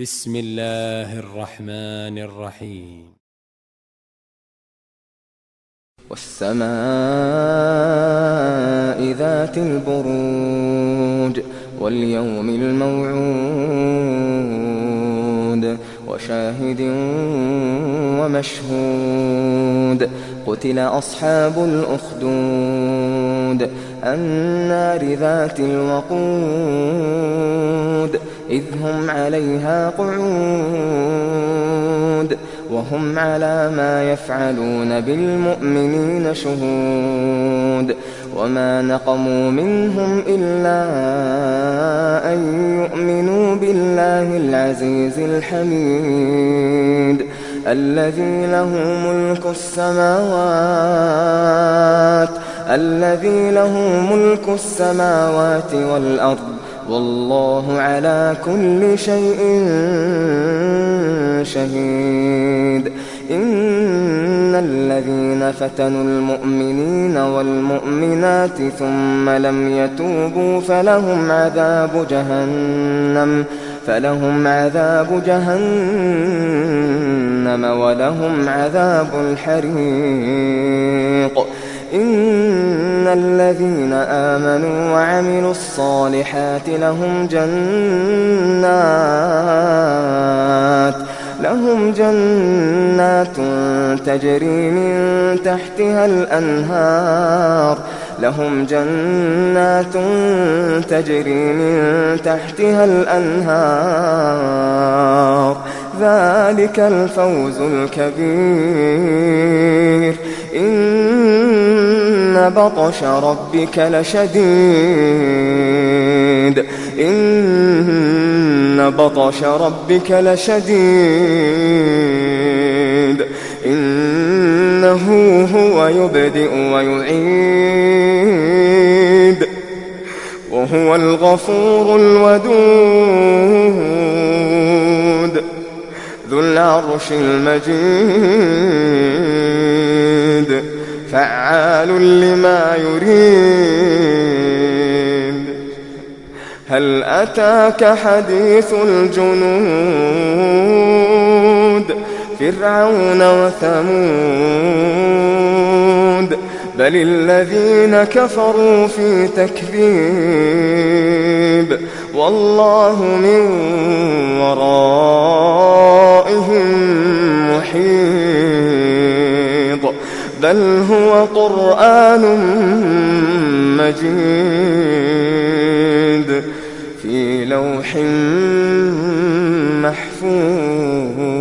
بسم الله الرحمن الرحيم. والسماء ذات البروج واليوم الموعود وشاهد ومشهود قتل أصحاب الأخدود النار ذات الوقود إذ هم عليها قعود وهم على ما يفعلون بالمؤمنين شهود وما نقموا منهم إلا أن يؤمنوا بالله العزيز الحميد الذي له ملك السماوات والأرض والله على كل شيء شهيد. إن الذين فتنوا المؤمنين والمؤمنات ثم لم يتوبوا فلهم عذاب جهنم ولهم عذاب الحريق. إن الذين آمنوا وعملوا الصالحات لهم جنات تجري من تحتها الأنهار ذلك الفوز الكبير. إن بطش ربك لشديد إنه هو يبدئ ويعيد وهو الغفور الودود ذو العرش المجيد فعال لما يريد. هل أتاك حديث الجنود فرعون وثمود بل الذين كفروا في تكذيب والله من ورائهم محيط بل هو قرآن مجيد في لوح محفوظ.